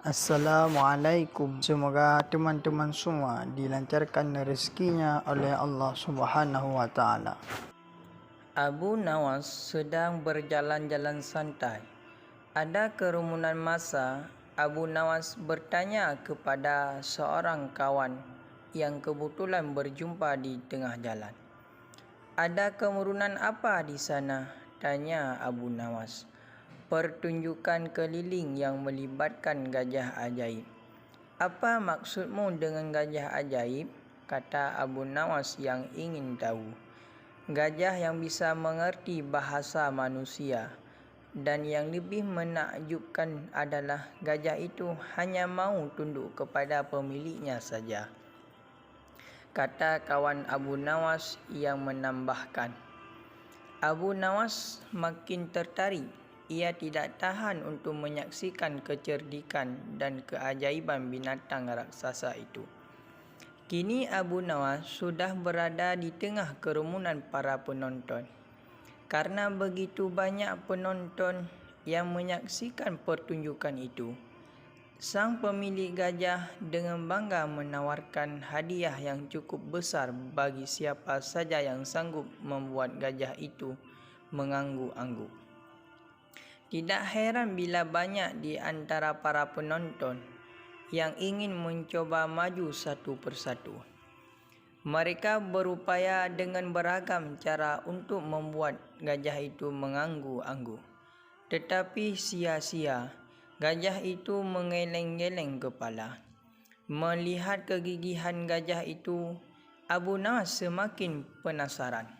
Assalamualaikum. Semoga teman-teman semua dilancarkan rezekinya oleh Allah Subhanahu wa taala. Abu Nawas sedang berjalan-jalan santai. Ada kerumunan massa. Abu Nawas bertanya kepada seorang kawan yang kebetulan berjumpa di tengah jalan. "Ada kemurunan apa di sana?" tanya Abu Nawas. "Pertunjukan keliling yang melibatkan gajah ajaib." "Apa maksudmu dengan gajah ajaib?" kata Abu Nawas yang ingin tahu. "Gajah yang bisa mengerti bahasa manusia, dan yang lebih menakjubkan adalah gajah itu hanya mau tunduk kepada pemiliknya saja," kata kawan Abu Nawas yang menambahkan. Abu Nawas makin tertarik. Ia tidak tahan untuk menyaksikan kecerdikan dan keajaiban binatang raksasa itu. Kini Abu Nawas sudah berada di tengah kerumunan para penonton. Karena begitu banyak penonton yang menyaksikan pertunjukan itu, sang pemilik gajah dengan bangga menawarkan hadiah yang cukup besar bagi siapa saja yang sanggup membuat gajah itu mengangguk-angguk. Tidak heran bila banyak di antara para penonton yang ingin mencoba maju satu persatu. Mereka berupaya dengan beragam cara untuk membuat gajah itu mengangguk-angguk. Tetapi sia-sia, gajah itu menggeleng-geleng kepala. Melihat kegigihan gajah itu, Abu Nawas semakin penasaran.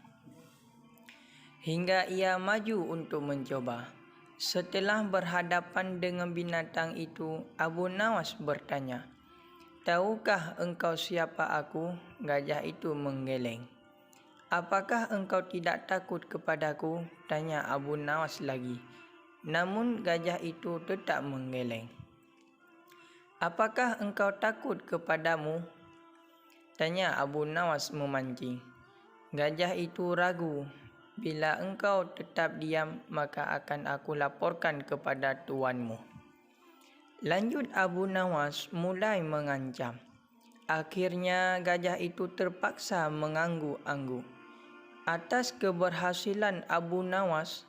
Hingga ia maju untuk mencoba. Setelah berhadapan dengan binatang itu, Abu Nawas bertanya, "Tahukah engkau siapa aku?" Gajah itu menggeleng. "Apakah engkau tidak takut kepadaku?" tanya Abu Nawas lagi. Namun gajah itu tetap menggeleng. "Apakah engkau takut kepadamu?" tanya Abu Nawas memancing. Gajah itu ragu. "Bila engkau tetap diam, maka akan aku laporkan kepada tuanmu." Lanjut Abu Nawas mulai mengancam. Akhirnya gajah itu terpaksa mengangguk-angguk. Atas keberhasilan Abu Nawas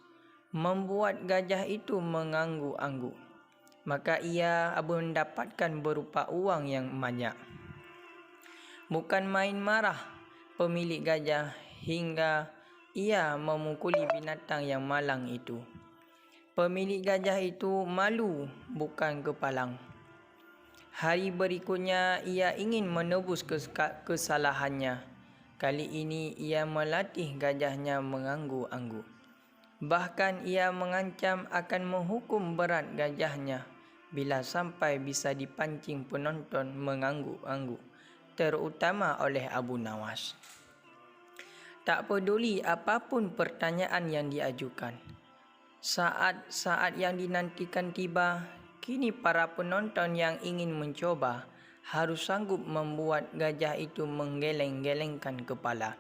membuat gajah itu mengangguk-angguk, maka ia mendapatkan berupa uang yang banyak. Bukan main marah pemilik gajah hingga ia memukuli binatang yang malang itu. Pemilik gajah itu malu bukan kepalang. Hari berikutnya ia ingin menebus kesalahannya. Kali ini ia melatih gajahnya mengangguk-angguk. Bahkan ia mengancam akan menghukum berat gajahnya bila sampai bisa dipancing penonton mengangguk-angguk, terutama oleh Abu Nawas. Tak peduli apapun pertanyaan yang diajukan, saat-saat yang dinantikan tiba. Kini para penonton yang ingin mencoba harus sanggup membuat gajah itu menggeleng-gelengkan kepala.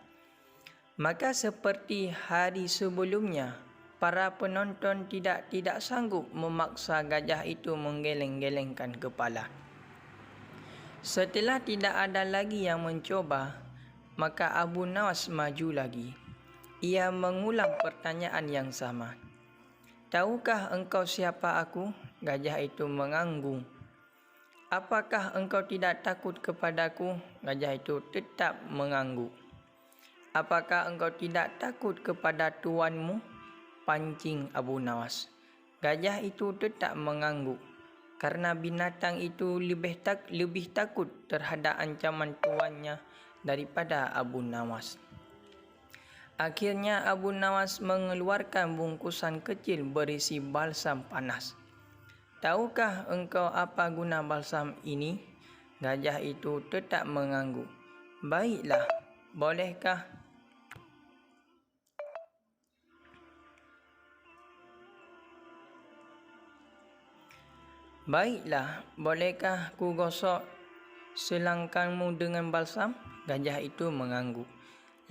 Maka seperti hari sebelumnya, para penonton tidak sanggup memaksa gajah itu menggeleng-gelengkan kepala. Setelah tidak ada lagi yang mencoba, maka Abu Nawas maju lagi. Ia mengulang pertanyaan yang sama. "Tahukah engkau siapa aku?" Gajah itu mengangguk. "Apakah engkau tidak takut kepadaku?" Gajah itu tetap mengangguk. "Apakah engkau tidak takut kepada tuanmu?" pancing Abu Nawas. Gajah itu tetap mengangguk. Karena binatang itu lebih takut terhadap ancaman tuannya daripada Abu Nawas. Akhirnya Abu Nawas mengeluarkan bungkusan kecil berisi balsam panas. "Tahukah engkau apa guna balsam ini?" Gajah itu tetap mengangguk. "Baiklah, bolehkah?" "Baiklah, bolehkah ku gosok selangkangmu dengan balsam?" Gajah itu mengangguk.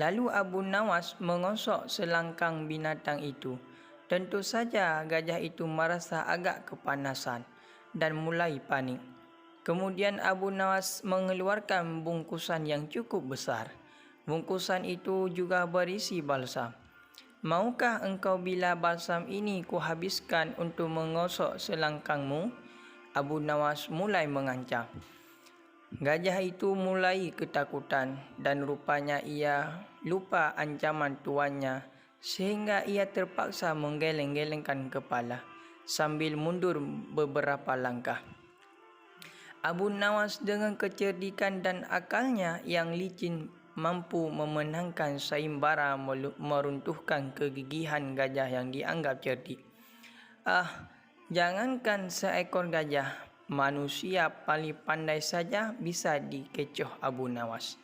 Lalu Abu Nawas menggosok selangkang binatang itu. Tentu saja gajah itu merasa agak kepanasan dan mulai panik. Kemudian Abu Nawas mengeluarkan bungkusan yang cukup besar. Bungkusan itu juga berisi balsam. Maukah engkau bila balsam ini kuhabiskan untuk mengosok selangkangmu? Abu Nawas mulai mengancam. Gajah itu mulai ketakutan dan rupanya ia lupa ancaman tuannya sehingga ia terpaksa menggeleng-gelengkan kepala sambil mundur beberapa langkah. Abu Nawas dengan kecerdikan dan akalnya yang licin mampu memenangkan sayembara meruntuhkan kegigihan gajah yang dianggap cerdik. Jangankan seekor gajah, manusia paling pandai saja bisa dikecoh Abu Nawas.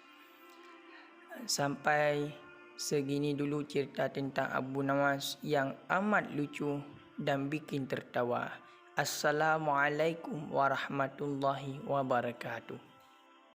Sampai segini dulu cerita tentang Abu Nawas yang amat lucu dan bikin tertawa. Assalamualaikum warahmatullahi wabarakatuh.